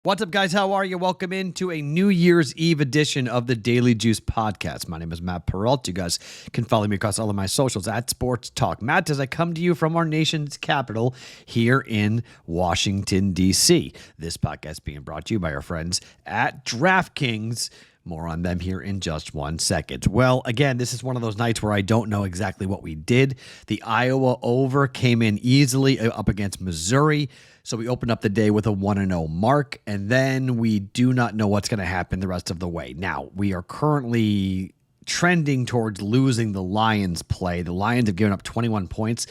What's up, guys? How are you? Welcome into a New Year's Eve edition of the Daily Juice Podcast. My name is Matt Peralt. You guys can follow me across all of my socials at Sports Talk Matt as I come to you from our nation's capital here in Washington, D.C. This podcast being brought to you by our friends at DraftKings. More on them here in just 1 second. Well, again, this is one of those nights where I don't know exactly what we did. The Iowa over came in easily up against Missouri. So we opened up the day with a 1-0 mark, and then we do not know what's going to happen the rest of the way. Now, we are currently trending towards losing the Lions play. The Lions have given up 21 points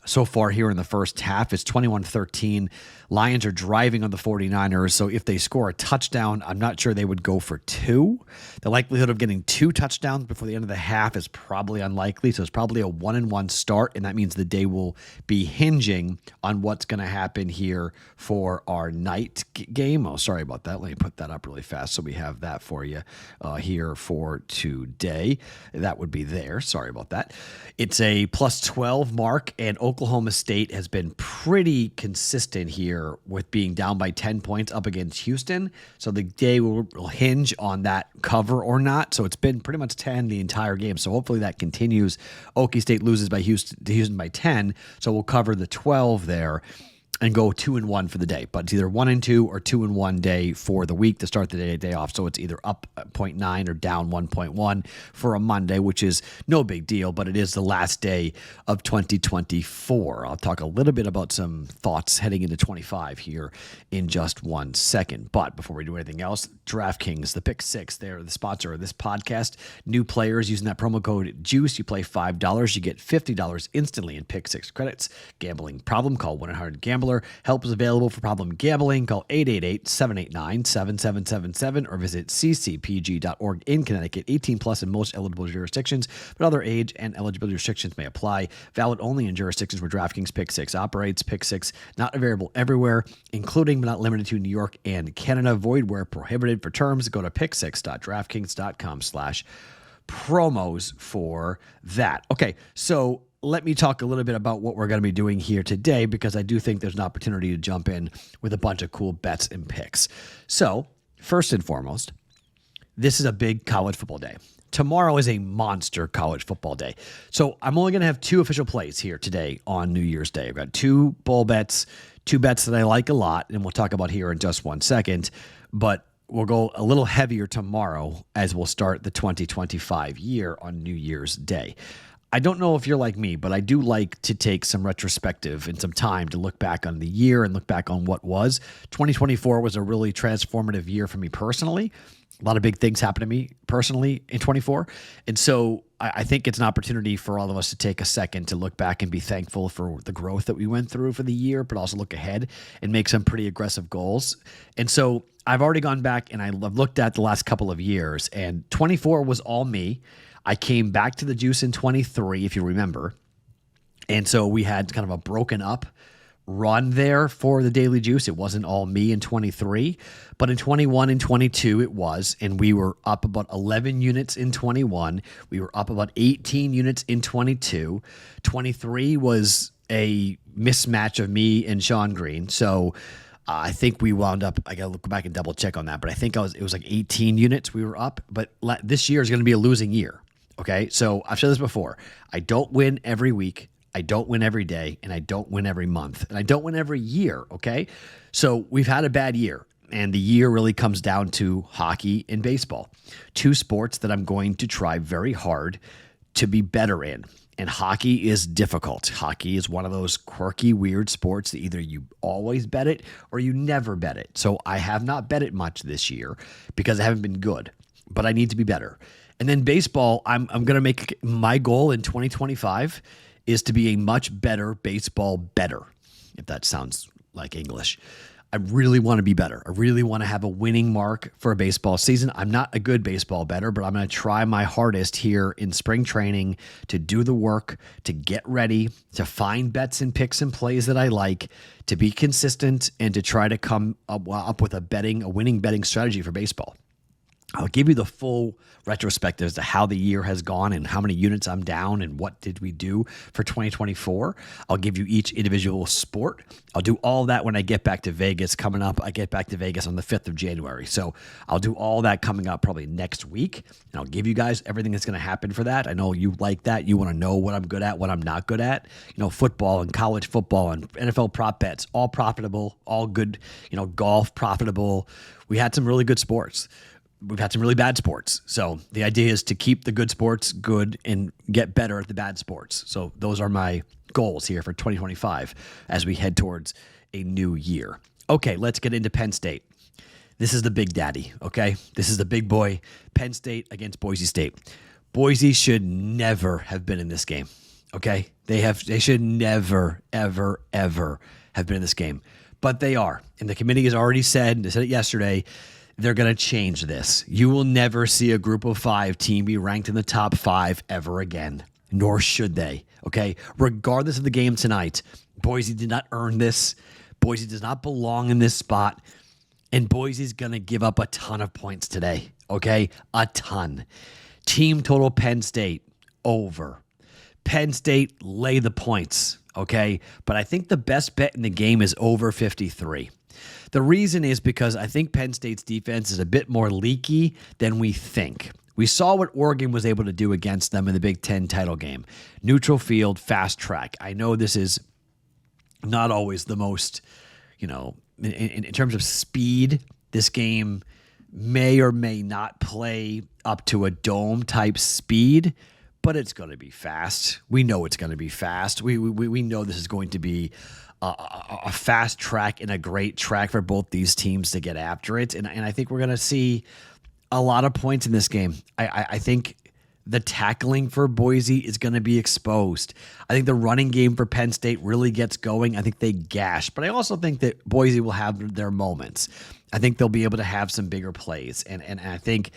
so far here in the first half. It's 21-13. Lions are driving on the 49ers, so if they score a touchdown, I'm not sure they would go for two. The likelihood of getting two touchdowns before the end of the half is probably unlikely, so it's probably a 1-1 start, and that means the day will be hinging on what's going to happen here for our night game. Oh, sorry about that. Let me put that up really fast so we have that for you here for today. That would be there. Sorry about that. It's a plus 12 mark, and Oklahoma State has been pretty consistent here with being down by 10 points up against Houston. So the day will hinge on that cover or not. So it's been pretty much 10 the entire game. So hopefully that continues. Okie State loses by Houston by 10. So we'll cover the 12 there and go 2-1 for the day. But it's either 1-2 or 2-1 day for the week to start the day off. So it's either up 0.9 or down 1.1 for a Monday, which is no big deal, but it is the last day of 2024. I'll talk a little bit about some thoughts heading into 25 here in just 1 second. But before we do anything else, DraftKings, the Pick Six, they're the sponsor of this podcast. New players using that promo code JUICE, you play $5, you get $50 instantly in Pick Six credits. Gambling problem? Call 1-800-GAMBLER. Help is available for problem gambling. Call 888-789-7777 or visit ccpg.org in Connecticut. 18 plus in most eligible jurisdictions, but other age and eligibility restrictions may apply. Valid only in jurisdictions where DraftKings Pick Six operates. Pick Six not available everywhere, including but not limited to New York and Canada. Void where prohibited. For terms, go to picksix.draftkings.com/promos for that. Okay, so let me talk a little bit about what we're going to be doing here today, because I do think there's an opportunity to jump in with a bunch of cool bets and picks. So first and foremost, this is a big college football day. Tomorrow is a monster college football day. So I'm only going to have two official plays here today on New Year's Day. I've got two bowl bets, two bets that I like a lot, and we'll talk about here in just 1 second. But we'll go a little heavier tomorrow as we'll start the 2025 year on New Year's Day. I don't know if you're like me, but I do like to take some retrospective and some time to look back on the year and look back on what was. 2024 was a really transformative year for me personally. A lot of big things happened to me personally in 24. And so I think it's an opportunity for all of us to take a second to look back and be thankful for the growth that we went through for the year, but also look ahead and make some pretty aggressive goals. And so I've already gone back and I've looked at the last couple of years, and 24 was all me. I came back to the juice in 23, if you remember. And so we had kind of a broken up run there for the Daily Juice. It wasn't all me in 23, but in 21 and 22 it was, and we were up about 11 units in 21. We were up about 18 units in 22. 23 was a mismatch of me and Sean Green. So I think we wound up, I got to look back and double check on that, but I think it was like 18 units we were up. But this year is going to be a losing year. Okay, so I've said this before. I don't win every week. I don't win every day, and I don't win every month, and I don't win every year, okay? So we've had a bad year, and the year really comes down to hockey and baseball, two sports that I'm going to try very hard to be better in. And hockey is difficult. Hockey is one of those quirky, weird sports that either you always bet it or you never bet it. So I have not bet it much this year because I haven't been good, but I need to be better. And then baseball, I'm going to make my goal in 2025 is to be a much better baseball bettor, if that sounds like English. I really want to be better. I really want to have a winning mark for a baseball season. I'm not a good baseball bettor, but I'm going to try my hardest here in spring training to do the work, to get ready, to find bets and picks and plays that I like, to be consistent, and to try to come up with a winning betting strategy for baseball. I'll give you the full retrospective as to how the year has gone and how many units I'm down and what did we do for 2024. I'll give you each individual sport. I'll do all that when I get back to Vegas coming up. I get back to Vegas on the 5th of January. So I'll do all that coming up probably next week. And I'll give you guys everything that's going to happen for that. I know you like that. You want to know what I'm good at, what I'm not good at. Football and college football and NFL prop bets, all profitable, all good, golf profitable. We had some really good sports. We've had some really bad sports. So the idea is to keep the good sports good and get better at the bad sports. So those are my goals here for 2025 as we head towards a new year. Okay, let's get into Penn State. This is the big daddy, okay? This is the big boy. Penn State against Boise State. Boise should never have been in this game, okay? They should never, ever, ever have been in this game. But they are. And the committee has already said, they said it yesterday, they're going to change this. You will never see a group of 5 team be ranked in the top 5 ever again, nor should they, okay? Regardless of the game tonight, Boise did not earn this. Boise does not belong in this spot, and Boise's going to give up a ton of points today, okay? A ton. Team total Penn State, over. Penn State, lay the points, okay? But I think the best bet in the game is over 53. The reason is because I think Penn State's defense is a bit more leaky than we think. We saw what Oregon was able to do against them in the Big Ten title game. Neutral field, fast track. I know this is not always the most, in terms of speed, this game may or may not play up to a dome type speed, but it's going to be fast. We know it's going to be fast. We know this is going to be a fast track and a great track for both these teams to get after it. And I think we're going to see a lot of points in this game. I think the tackling for Boise is going to be exposed. I think the running game for Penn State really gets going. I think they gash. But I also think that Boise will have their moments. I think they'll be able to have some bigger plays. And I think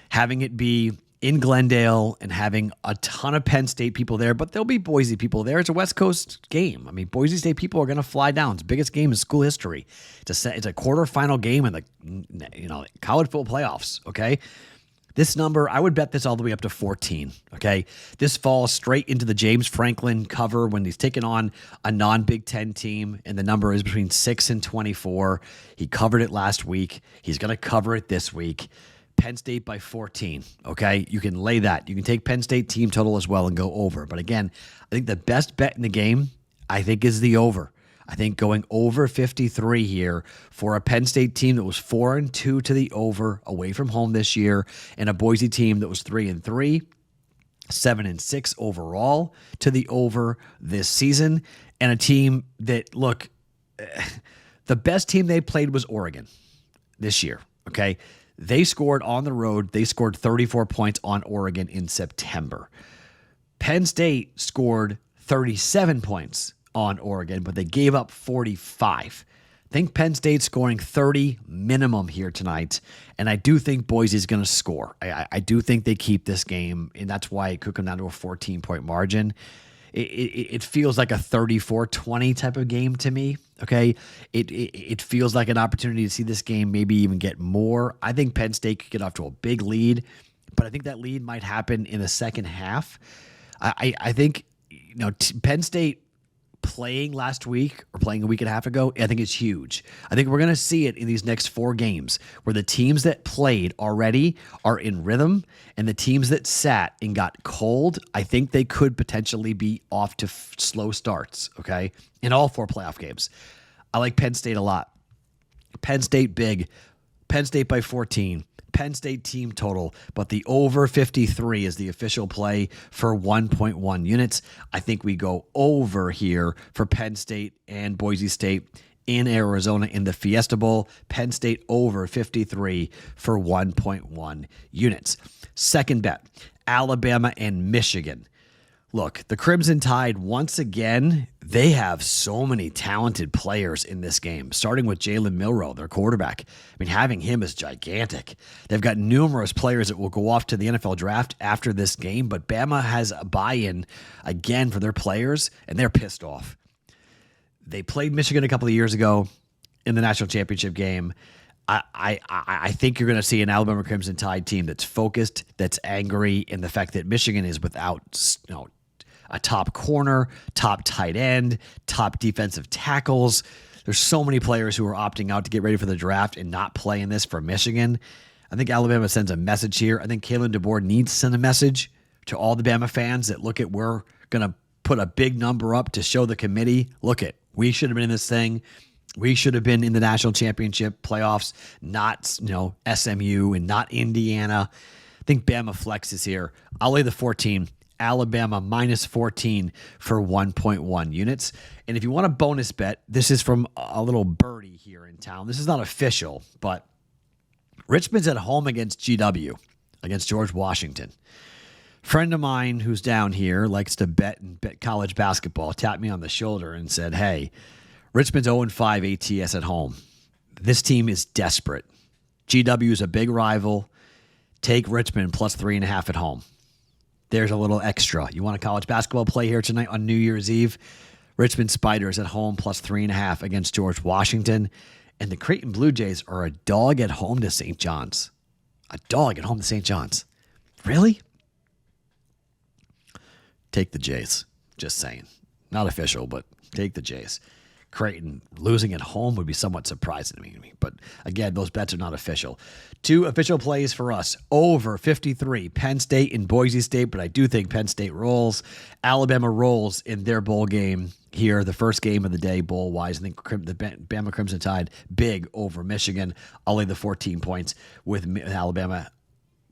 having it be in Glendale and having a ton of Penn State people there, but there'll be Boise people there. It's a West Coast game. I mean, Boise State people are going to fly down. It's the biggest game in school history. It's a quarterfinal game in the college football playoffs. Okay, this number, I would bet this all the way up to 14. Okay, this falls straight into the James Franklin cover when he's taking on a non-Big Ten team, and the number is between 6 and 24. He covered it last week. He's going to cover it this week. Penn State by 14, okay? You can lay that. You can take Penn State team total as well and go over. But again, I think the best bet in the game, I think, is the over. I think going over 53 here for a Penn State team that was 4-2 to the over away from home this year, and a Boise team that was 3-3, 7-6 overall to the over this season, and a team that, look, the best team they played was Oregon this year, okay? They scored on the road. They scored 34 points on Oregon in September. Penn State scored 37 points on Oregon, but they gave up 45. I think Penn State's scoring 30 minimum here tonight, and I do think Boise's going to score. I do think they keep this game, and that's why it could come down to a 14-point margin. It feels like a 34-20 type of game to me, okay? It feels like an opportunity to see this game maybe even get more. I think Penn State could get off to a big lead, but I think that lead might happen in the second half. I think, Penn State playing last week or playing a week and a half ago, I think it's huge. I think we're going to see it in these next 4 games where the teams that played already are in rhythm, and the teams that sat and got cold, I think they could potentially be off to slow starts, okay, in all 4 playoff games. I like Penn State a lot. Penn State big. Penn State by 14. Penn State team total, but the over 53 is the official play for 1.1 units. I think we go over here for Penn State and Boise State in Arizona in the Fiesta Bowl. Penn State over 53 for 1.1 units. Second bet, Alabama and Michigan. Look, the Crimson Tide, once again, they have so many talented players in this game, starting with Jalen Milroe, their quarterback. I mean, having him is gigantic. They've got numerous players that will go off to the NFL draft after this game, but Bama has a buy-in again for their players, and they're pissed off. They played Michigan a couple of years ago in the national championship game. I think you're going to see an Alabama Crimson Tide team that's focused, that's angry, and the fact that Michigan is without a top corner, top tight end, top defensive tackles. There's so many players who are opting out to get ready for the draft and not playing this for Michigan. I think Alabama sends a message here. I think Kalen DeBoer needs to send a message to all the Bama fans that look at, we're going to put a big number up to show the committee, look at, we should have been in this thing. We should have been in the national championship playoffs, not SMU and not Indiana. I think Bama flexes here. I'll lay the 14. Alabama minus 14 for 1.1 units. And if you want a bonus bet, this is from a little birdie here in town. This is not official, but Richmond's at home against GW, against George Washington. Friend of mine who's down here likes to bet and bet college basketball, tapped me on the shoulder and said, hey, Richmond's 0-5 ATS at home. This team is desperate. GW is a big rival. Take Richmond plus 3.5 at home. There's a little extra. You want a college basketball play here tonight on New Year's Eve? Richmond Spiders at home plus 3.5 against George Washington. And the Creighton Blue Jays are a dog at home to St. John's. A dog at home to St. John's. Really? Take the Jays. Just saying. Not official, but take the Jays. Creighton losing at home would be somewhat surprising to me. But again, those bets are not official. 2 official plays for us. Over 53, Penn State and Boise State, but I do think Penn State rolls. Alabama rolls in their bowl game here, the first game of the day bowl-wise. I think the Bama Crimson Tide big over Michigan. I'll lay the 14 points with Alabama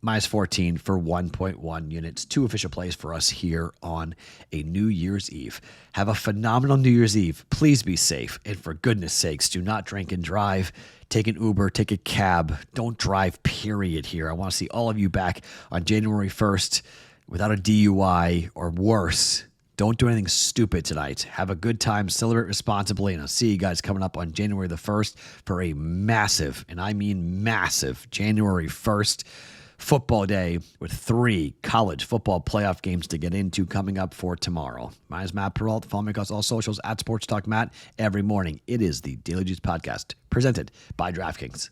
minus 14 for 1.1 units. 2 official plays for us here on a New Year's Eve. Have a phenomenal New Year's Eve. Please be safe. And for goodness sakes, do not drink and drive. Take an Uber, take a cab. Don't drive, period, here. I want to see all of you back on January 1st without a DUI or worse. Don't do anything stupid tonight. Have a good time. Celebrate responsibly. And I'll see you guys coming up on January the 1st for a massive, and I mean massive, January 1st football day with 3 college football playoff games to get into coming up for tomorrow. My name is Matt Peralt. Follow me across all socials at Sports Talk Matt every morning. It is the Daily Juice Podcast presented by DraftKings.